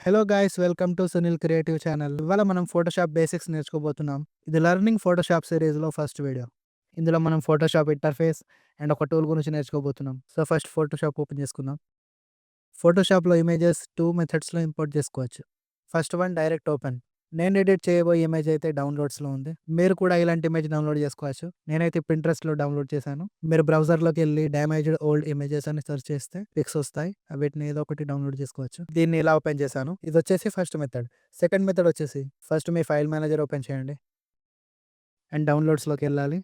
Hello guys, welcome to Sunil creative channel. ఇవాళ మనం Photoshop basics నేర్చుకోబోతున్నాం. ఇది లెర్నింగ్ ఫోటోషాప్ సిరీస్లో ఫస్ట్ వీడియో. ఇందులో మనం ఫోటోషాప్ ఇంటర్ఫేస్ అండ్ ఒక టూల్ గురించి నేర్చుకోబోతున్నాం. సో ఫస్ట్ ఫోటోషాప్ ఓపెన్ చేసుకుందాం. ఫోటోషాప్లో ఇమేజెస్ టూ మెథడ్స్లో ఇంపోర్ట్ చేసుకోవచ్చు. First one direct open. నేను ఎడిట్ చేయబోయే ఇమేజ్ అయితే డౌన్లోడ్స్లో ఉంది. మీరు కూడా ఇలాంటి ఇమేజ్ డౌన్లోడ్ చేసుకోవచ్చు. నేనైతే పింట్రెస్ట్లో డౌన్లోడ్ చేశాను. మీరు బ్రౌజర్లోకి వెళ్ళి డ్యామేజ్డ్ ఓల్డ్ ఇమేజెస్ అని సెర్చ్ చేస్తే పిక్స్ వస్తాయి. వీటిని ఏదో ఒకటి డౌన్లోడ్ చేసుకోవచ్చు. దీన్ని ఇలా ఓపెన్ చేశాను. ఇది వచ్చేసి ఫస్ట్ మెథడ్. సెకండ్ మెథడ్ వచ్చేసి ఫస్ట్ మీ ఫైల్ మేనేజర్ ఓపెన్ చేయండి అండ్ డౌన్లోడ్స్లోకి వెళ్ళాలి.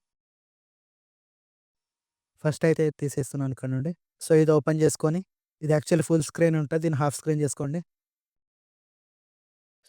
ఫస్ట్ అయితే తీసేస్తున్నాను ఇక్కడ నుండి. సో ఇది ఓపెన్ చేసుకొని, ఇది యాక్చువల్లీ ఫుల్ స్క్రీన్ ఉంటుంది, దీన్ని హాఫ్ స్క్రీన్ చేసుకోండి.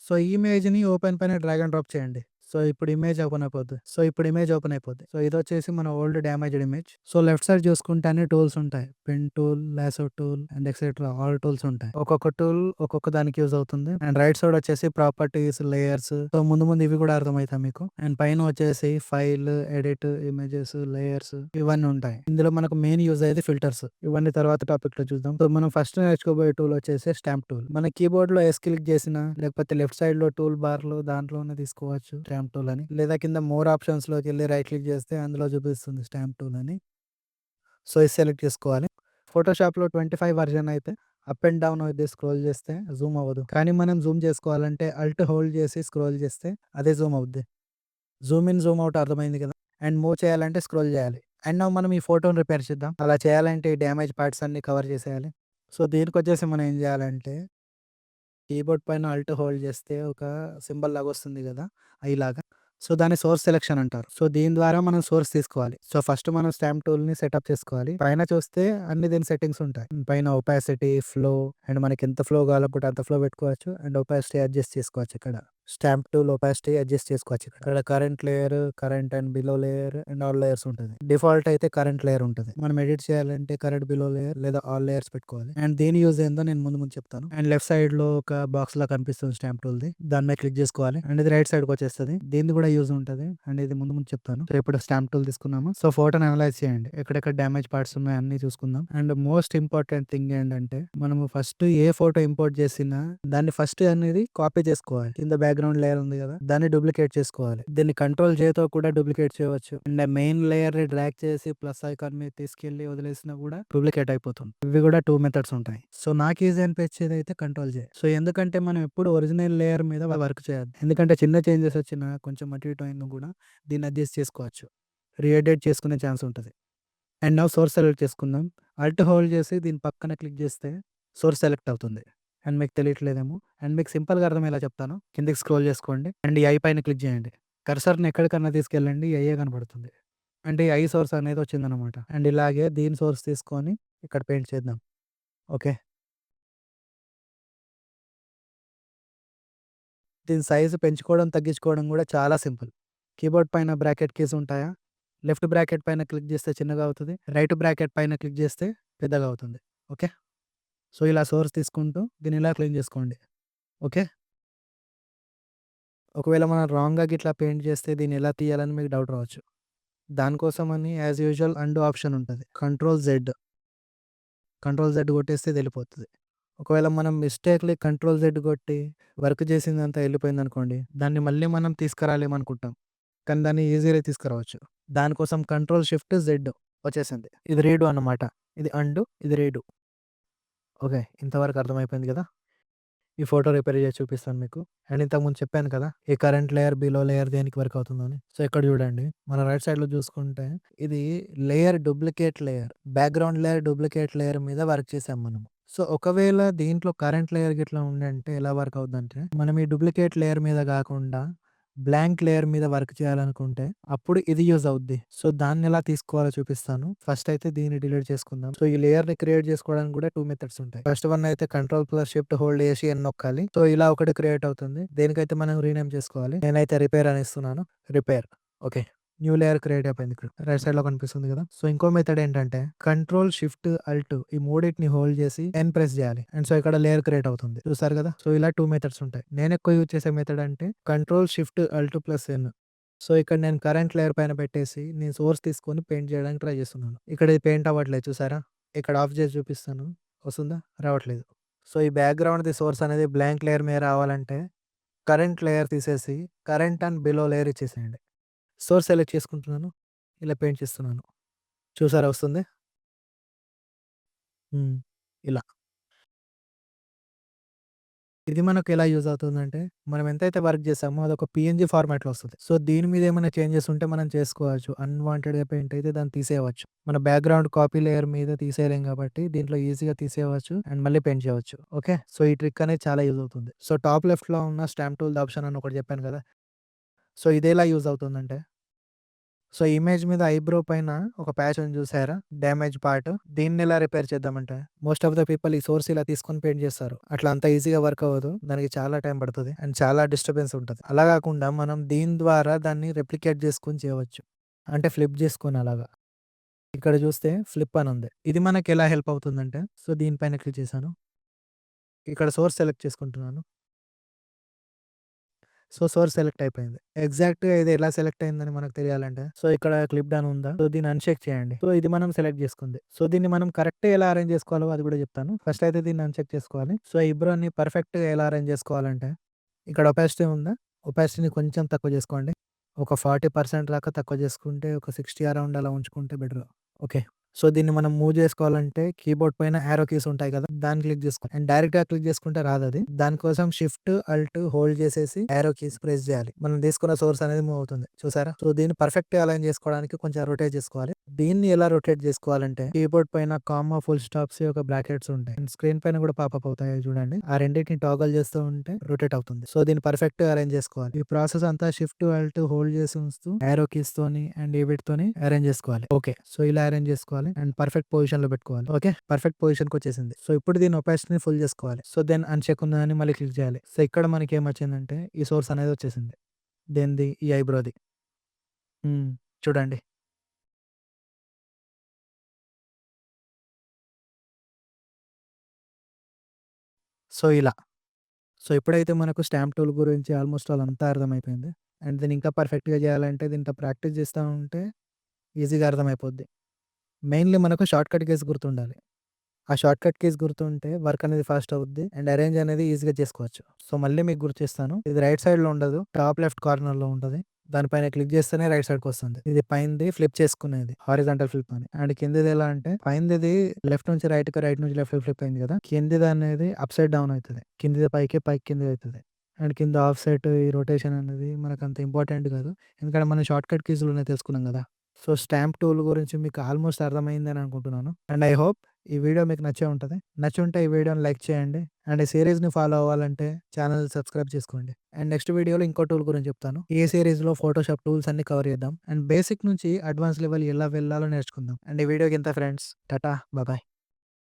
సో ఈ ఇమేజ్‌ని ఓపెన్ పైన డ్రాగ్ అండ్ డ్రాప్ చేయండి. సో ఇప్పుడు ఇమేజ్ ఓపెన్ అయిపోద్ది. సో ఇదొచ్చేసి మన old damaged image. So left side చూసుకుంటే అన్ని టూల్స్ ఉంటాయి. Pen tool, lasso tool and etcetera all tools ఉంటాయి. ఒక్కొక్క టూల్ ఒక్కొక్క దానికి యూజ్ అవుతుంది. అండ్ రైట్ సైడ్ వచ్చేసి ప్రాపర్టీస్, లేయర్స్. సో ముందు ముందు ఇవి కూడా అర్థమవుతాయి మీకు. అండ్ పైన వచ్చేసి ఫైల్, ఎడిట్, ఇమేజెస్, లేయర్స్ ఇవన్నీ ఉంటాయి. ఇందులో మనకు మెయిన్ యూజ్ అయ్యేది ఫిల్టర్స్. ఇవన్నీ తర్వాత టాపిక్ లో చూద్దాం. సో మనం ఫస్ట్ నేర్చుకోబోయే టూల్ వచ్చేసి స్టాంప్ టూల్. మన కీబోర్డ్ లో ఎస్ క్లిక్ చేసినా లేకపోతే లెఫ్ట్ సైడ్ లో టూల్ బార్ లో దాంట్లోనే తీసుకోవచ్చు స్టాంప్ టూల్ అని. లేదా కింద మోర్ ఆప్షన్స్ లోకి వెళ్ళి రైట్ క్లిక్ చేస్తే అందులో చూపిస్తుంది స్టాంప్ టూల్ అని. సో ఇది సెలెక్ట్ చేసుకోవాలి. ఫోటోషాప్ లో 25 వర్జన్ అయితే అప్ అండ్ డౌన్ అయితే స్క్రోల్ చేస్తే జూమ్ అవ్వదు. కానీ మనం జూమ్ చేసుకోవాలంటే అల్ట్ హోల్డ్ చేసి స్క్రోల్ చేస్తే అదే జూమ్ అవుద్ది. జూమ్ ఇన్, జూమ్ అవుట్ అర్థమైంది కదా. అండ్ మూవ్ చేయాలంటే స్క్రోల్ చేయాలి. అండ్ now మనం ఈ ఫోటోని రిపేర్ చేద్దాం. అలా చేయాలంటే ఈ డ్యామేజ్ పార్ట్స్ అన్ని కవర్ చేసేయాలి. సో దీనికి వచ్చేసి మనం ఏం చేయాలంటే కీబోర్డ్ పైన అల్ట్ హోల్డ్ చేస్తే ఒక సింబల్ లాగా వస్తుంది కదా, ఇలాగా. సో దాన్ని సోర్స్ సెలెక్షన్ అంటారు. సో దీని ద్వారా మనం సోర్స్ తీసుకోవాలి. సో ఫస్ట్ మనం స్టాంప్ టూల్ ని సెటప్ చేసుకోవాలి. పైన చూస్తే అన్ని దీని సెట్టింగ్స్ ఉంటాయి. పైన ఒపాసిటీ, ఫ్లో అండ్ మనకి ఎంత ఫ్లో కావాలనుకుంటే అంత ఫ్లో పెట్టుకోవచ్చు. అండ్ ఒపాసిటీ అడ్జస్ట్ చేసుకోవచ్చు. ఇక్కడ స్టాంప్ టూల్ ఒపాసిటీ అడ్జస్ట్ చేసుకోవచ్చు. ఇక్కడ current layer, current and below layer and all layers ఉంటుంది. డిఫాల్ట్ అయితే కరెంట్ లేయర్ ఉంటుంది. మనం ఎడిట్ చేయాలంటే కరెంట్ బిలో లేయర్ లేదా ఆల్ లేయర్స్ పెట్టుకోవాలి. అండ్ దీని యూజ్ ఏందో నేను ముందు ముందు చెప్తాను. అండ్ లెఫ్ట్ సైడ్ లో ఒక బాక్స్ లా కనిపిస్తుంది స్టాంప్ టూల్ ది. దాని మీద క్లిక్ చేసుకోవాలి. అండ్ ఇది రైట్ సైడ్ కి వచ్చేస్తుంది. దీనికి కూడా యూజ్ ఉంటుంది. అండ్ ఇది ముందు ముందు చెప్తాను. సో ఇప్పుడు స్టాంప్ టూల్ తీసుకున్నాము. సో ఫోటోని అనలైజ్ చేయండి. ఎక్కడెక్కడ డ్యామేజ్ పార్ట్స్ ఉన్నాయి అన్ని చూసుకుందాం. అండ్ మోస్ట్ ఇంపార్టెంట్ థింగ్ ఏంటంటే మనము ఫస్ట్ ఏ ఫోటో ఇంపోర్ట్ చేసినా దాన్ని ఫస్ట్ అనేది కాపీ చేసుకోవాలి. కింద బ్యాక్గ్రౌండ్ లేయర్ ఉంది కదా, దాన్ని డూప్లికేట్ చేసుకోవాలి. దీన్ని కంట్రోల్ చేతో కూడా డూప్లికేట్ చేయవచ్చు. అండ్ మెయిన్ లేయర్ ని డ్రాగ్ చేసి ప్లస్ ఐకాన్ మీద తీసుకెళ్లి వదిలేసినా కూడా డూప్లికేట్ అయిపోతుంది. ఇవి కూడా 2 మెథడ్స్ ఉంటాయి. సో నాకు ఈజీ అనిపించేది అయితే కంట్రోల్ చేయ. సో ఎందుకంటే మనం ఎప్పుడు ఒరిజినల్ లేయర్ మీద వర్క్ చేయొద్దు. ఎందుకంటే చిన్న చేంజెస్ వచ్చినా కొంచెం అటు ఇటు అయినా కూడా దీన్ని అడ్జస్ట్ చేసుకోవచ్చు. రీఎడిట్ చేసుకునే ఛాన్స్ ఉంటుంది. అండ్ నౌ సోర్స్ సెలెక్ట్ చేసుకుందాం. అల్ట్ హోల్డ్ చేసి దీని పక్కన క్లిక్ చేస్తే సోర్స్ సెలెక్ట్ అవుతుంది. అండ్ మీకు తెలియట్లేదేమో. అండ్ మీకు సింపుల్గా అర్థమయ్యేలా చెప్తాను. కిందికి స్క్రోల్ చేసుకోండి అండ్ ఈ ఐ పైన క్లిక్ చేయండి. కర్సర్ని ఎక్కడికన్నా తీసుకెళ్ళండి, ఈ ఐఏ కనపడుతుంది. అంటే ఈ ఐ సోర్స్ అనేది వచ్చిందనమాట. అండ్ ఇలాగే దీని సోర్స్ తీసుకొని ఇక్కడ పెయింట్ చేద్దాం. ఓకే, దీని సైజు పెంచుకోవడం తగ్గించుకోవడం కూడా చాలా సింపుల్. కీబోర్డ్ పైన బ్రాకెట్ కీస్ ఉంటాయా, లెఫ్ట్ బ్రాకెట్ పైన క్లిక్ చేస్తే చిన్నగా అవుతుంది, రైట్ బ్రాకెట్ పైన క్లిక్ చేస్తే పెద్దగా అవుతుంది. ఓకే, సో ఇలా సోర్స్ తీసుకుంటూ దీన్ని ఇలా క్లీన్ చేసుకోండి. ఓకే, ఒకవేళ మనం రాంగ్గా గిట్లా పెయింట్ చేస్తే దీన్ని ఎలా తీయాలని మీకు డౌట్ రావచ్చు. దానికోసమని యాజ్ యూజువల్ అండు ఆప్షన్ ఉంటుంది. కంట్రోల్ జెడ్ కొట్టేస్తే వెళ్ళిపోతుంది. ఒకవేళ మనం మిస్టేక్లీ కంట్రోల్ జెడ్ కొట్టి వర్క్ చేసిందంతా వెళ్ళిపోయిందనుకోండి, దాన్ని మళ్ళీ మనం తీసుకురాలేమనుకుంటాం. కానీ దాన్ని ఈజీగా తీసుకురావచ్చు. దానికోసం కంట్రోల్ షిఫ్ట్ జెడ్ వచ్చేసింది. ఇది రీడు అన్నమాట. ఇది అండు, ఇది రీడు. ఓకే, ఇంతవరకు అర్థమైపోయింది కదా. ఈ ఫోటో రిపేర్ చేసి చూపిస్తాను మీకు. అండ్ ఇంతకుముందు చెప్పాను కదా ఈ కరెంట్ లేయర్, బిలో లేయర్ దేనికి వర్క్ అవుతుందని. సో ఇక్కడ చూడండి, మన రైట్ సైడ్లో చూసుకుంటే ఇది layer duplicate layer, background layer duplicate layer మీద వర్క్ చేసాం మనం. సో ఒకవేళ దీంట్లో కరెంట్ లేయర్ గిట్లా ఉండంటే ఎలా వర్క్ అవుతుందంటే, మనం ఈ డూప్లికేట్ లేయర్ మీద కాకుండా బ్లాంక్ లేయర్ మీద వర్క్ చేయాలనుకుంటే అప్పుడు ఇది యూజ్ అవుద్ది. సో దాన్ని ఎలా తీసుకోవాలో చూపిస్తాను. ఫస్ట్ అయితే దీన్ని డిలీట్ చేసుకుందాం. సో ఈ లేయర్ ని క్రియేట్ చేసుకోవడానికి కూడా 2 మెథడ్స్ ఉంటాయి. ఫస్ట్ వన్ అయితే కంట్రోల్ ప్లస్ షిఫ్ట్ హోల్డ్ చేసి ఎన్ నొక్కాలి. సో ఇలా ఒకటి క్రియేట్ అవుతుంది. దేనికైతే మనం రీనేమ్ చేసుకోవాలి. నేనైతే రిపేర్ అని ఇస్తున్నాను. Repair. Okay, new layer create అయిపోయింది. ఇక్కడ రైట్ సైడ్ లో కనిపిస్తుంది కదా. సో ఇంకో మెథడ్ ఏంటంటే కంట్రోల్ షిఫ్ట్ అల్ట్ ఈ మూడింటిని హోల్డ్ చేసి ఎన్ ప్రెస్ చేయాలి. అండ్ సో ఇక్కడ లేయర్ క్రియేట్ అవుతుంది. చూసారు కదా. సో ఇలా 2 మెథడ్స్ ఉంటాయి. నేను ఎక్కువ యూజ్ చేసే మెథడ్ అంటే కంట్రోల్ షిఫ్ట్ అల్ట్ ప్లస్ ఎన్. సో ఇక్కడ నేను కరెంట్ లేయర్ పైన పెట్టేసి నేను సోర్స్ తీసుకొని పెయింట్ చేయడానికి ట్రై చేస్తున్నాను. ఇక్కడ ఇది పెయింట్ అవ్వట్లేదు చూసారా. ఇక్కడ ఆఫ్ చేసి చూపిస్తాను, వస్తుందా, రావట్లేదు. సో, ఈ బ్యాక్‌గ్రౌండ్‌ది సోర్స్ అనేది బ్లాంక్ లేయర్ మీద రావాలంటే కరెంట్ లేయర్ తీసేసి కరెంట్ అండ్ బిలో లేయర్ ఇచ్చేసేయండి. సోర్స్ సెలెక్ట్ చేసుకుంటున్నాను. ఇలా పెయింట్ చేస్తున్నాను. చూసారా వస్తుంది? హ్మ్. ఇలా. ఇది మనకు ఎలా యూజ్ అవుతుందంటే, మనం ఎంతైతే వర్క్ చేసామో అదొక పీఎన్‌జీ ఫార్మాట్‌లో వస్తది. సో, దీని మీద ఏమైనా చేంజెస్ ఉంటే మనం చేసుకోవచ్చు. అన్‌వాంటెడ్‌గా పెయింట్ అయితే దాన్ని తీసేయవచ్చు. మన బ్యాక్‌గ్రౌండ్ కాపీ లేయర్ మీద తీసేయలేం కాబట్టి దీంట్లో ఈజీగా తీసేయవచ్చు అండ్ మళ్ళీ పెయింట్ చేయవచ్చు. ఓకే. సో, ఈ ట్రిక్ అనేది చాలా యూజ్ అవుతుంది. సో, టాప్ లెఫ్ట్‌లో ఉన్న స్టాంప్ టూల్ ఆప్షన్ అని ఒకటి చెప్పాను కదా! సో, ఇదెలా యూజ్ అవుతుందంటే, సో, ఇమేజ్ మీద ఐబ్రో పైన ఒక ప్యాచ్ ఉంది చూసారా? Damage part. దీన్నెలా రిపేర్ చేద్దామంటే, మోస్ట్ ఆఫ్ ద పీపుల్ ఈ సోర్స్ ఇలా తీసుకొని పెయింట్ చేస్తారు. అట్లా అంత ఈజీగా వర్క్ అవ్వదు. దానికి చాలా టైం పడతది. అండ్ చాలా డిస్టర్బెన్స్ ఉంటది. అలా కాకుండా మనం దీని ద్వారా దాన్ని రెప్లికేట్ చేసుకొని చేయవచ్చు. అంటే ఫ్లిప్ చేసుకొని అలాగా. ఇక్కడ చూస్తే ఫ్లిప్ అని ఉంది. ఇది మనకెలా హెల్ప్ అవుతుందంటే, సో, దీనిపైన క్లిక్ చేశాను. ఇక్కడ సోర్స్ సెలెక్ట్ చేసుకుంటున్నాను. సో, సోర్స్ సెలెక్ట్ అయిపోయింది. ఎగ్జాక్ట్‌గా ఇది ఎలా సెలెక్ట్ అయిందని మనకు తెలియాలంటే, సో, ఇక్కడ క్లిప్ డన్ ఉందా? సో, దీన్ని అన్‌చెక్ చేయండి. సో, ఇది మనం సెలెక్ట్ చేసుకుంది. సో, దీన్ని మనం కరెక్ట్‌గా ఎలా అరేంజ్ చేసుకోవాలో అది కూడా చెప్తాను. ఫస్ట్ అయితే దీన్ని అన్‌చెక్ చేసుకోవాలి. సో, ఈ ఐబ్రోని పర్ఫెక్ట్‌గా ఎలా అరేంజ్ చేసుకోవాలంటే, ఇక్కడ ఒపాసిటీ ఉందా? ఒపాసిటీని కొంచెం తక్కువ చేసుకోండి. ఒక 40% దాకా తక్కువ చేసుకుంటే, ఒక 60 అరౌండ్ అలా ఉంచుకుంటే బెటర్. ఓకే. సో, దీన్ని మనం మూవ్ జేసుకోవాలంటే కీబోర్డ్ పైన యారో కీస్ ఉంటాయి కదా! దాన్ని క్లిక్ జేసుకోవాలి. అండ్ డైరెక్ట్‌గా క్లిక్ జేసుకుంటే రాదది. దానికోసం షిఫ్ట్, ఆల్ట్ హోల్డ్ చేసేసి యారో కీస్ ప్రెస్ జేయాలి. మనం తీసుకున్న సోర్స్ అనేది మూవ్ అవుతుంది. చూసారా? సో, దీన్ని పర్ఫెక్ట్‌గా అలైన్ జేసుకోవడానికి కొంచెం రొటేట్ జేసుకోవాలి. దీన్ని ఎలా రొటేట్ జేసుకోవాలంటే కీబోర్డ్ పైన కామా, ఫుల్ స్టాప్స్ ఒక బ్రాకెట్స్ ఉంటాయి. అండ్ స్క్రీన్ పైన కూడా పాపప్ అవుతాయి చూడండి. ఆ రెండిటిని టాగల్ చేస్తూ ఉంటే రొటేట్ అవుతుంది. సో, దీన్ని పర్ఫెక్ట్‌గా అరేంజ్ జేసుకోవాలి. ఈ ప్రాసెస్ అంతా షిఫ్ట్, ఆల్ట్ హోల్డ్ చేసి ఉంచుతూ యారో కీస్ తోని అండ్ వీటితోని అరేంజ్ జేసుకోవాలి. ఓకే. సో, ఇలా అరేంజ్ జేసుకోవాలి అండ్ పర్ఫెక్ట్ పొజిషన్‌లో పెట్టుకోవాలి. ఓకే. పర్ఫెక్ట్ పొజిషన్‌కొచ్చేసింది. సో, ఇప్పుడు దీని ఒపాసిటీని ఫుల్ జేసుకోవాలి. సో, దెన్ అన్‌చెక్ ఉన్నదాన్ని మళ్ళీ క్లిక్ చేయాలి. సో, ఇక్కడ మనకేమొచ్చిందంటే ఈ సోర్స్ అనేది వచ్చేసింది. దేనిది? ఈ ఐబ్రోది. హ్మ్. చూడండి. సో, ఇలా. సో, ఇప్పుడైతే మనకు స్టాంప్ టూల్ గురించి ఆల్‌మోస్ట్ ఆల్ అంతా అర్థమైపోయింది. అండ్ దీన్ని ఇంకా పర్ఫెక్ట్‌గా చేయాలంటే దీంతో ప్రాక్టీస్ చేస్తా ఉంటే ఈజీగా అర్థమైపోద్ది. మెయిన్‌లీ మనకు షార్ట్‌కట్ కీస్ గుర్తుండాలి. ఆ షార్ట్‌కట్ కీస్ గుర్తుంటే వర్క్ అనేది ఫాస్ట్ అవుద్ది. అండ్ అరేంజ్ అనేది ఈజీగా చేసుకోవచ్చు. సో, మళ్ళీ మీకు గుర్తు చేస్తాను. ఇది రైట్ సైడ్‌లో ఉండదు. టాప్ లెఫ్ట్ కార్నర్‌లో ఉంటది. దానిపైన క్లిక్ చేస్తేనే రైట్ సైడ్‌కొస్తుంది. ఇది పైనది ఫ్లిప్ చేసుకునేది. హారిజాంటల్ ఫ్లిప్ అని. అండ్ కిందది ఎలా అంటే పైనది లెఫ్ట్ నుంచి రైట్‌కి, రైట్ నుంచి లెఫ్ట్‌కి ఫ్లిప్ అయింది కదా! కిందిదనేది అప్‌సైడ్ డౌన్ అయితది. కిందిది పైకి, పైకి కిందకి అయితది. అండ్ కింద ఆఫ్‌సెట్ ఈ రొటేషన్ అనేది మనకంత ఇంపార్టెంట్ కాదు. ఎందుకంటే మనం షార్ట్‌కట్ కీస్‌లోనే తెలుసుకున్నాం కదా! సో, స్టాంప్ టూల్ గురించి మీకు ఆల్‌మోస్ట్ అర్థమైందని అనుకుంటున్నాను. అండ్ ఐ హోప్ ఈ వీడియో మీకు నచ్చే ఉంటది. నచ్చుంటే ఈ వీడియోని లైక్ చేయండి. అండ్ ఈ సీరీస్‌ని ఫాలో అవ్వాలంటే ఛానెల్ సబ్స్క్రైబ్ చేసుకోండి. అండ్ నెక్స్ట్ వీడియోలో ఇంకో టూల్ గురించి చెప్తాను. ఈ సీరీస్‌లో ఫోటోషాప్ టూల్స్ అన్నీ కవర్ చేద్దాం. అండ్ బేసిక్ నుంచి అడ్వాన్స్ లెవెల్ ఎలా వెళ్ళాలో నేర్చుకుందాం. అండ్ ఈ వీడియోకి ఇంతే ఫ్రెండ్స్. టాటా. బాయ్.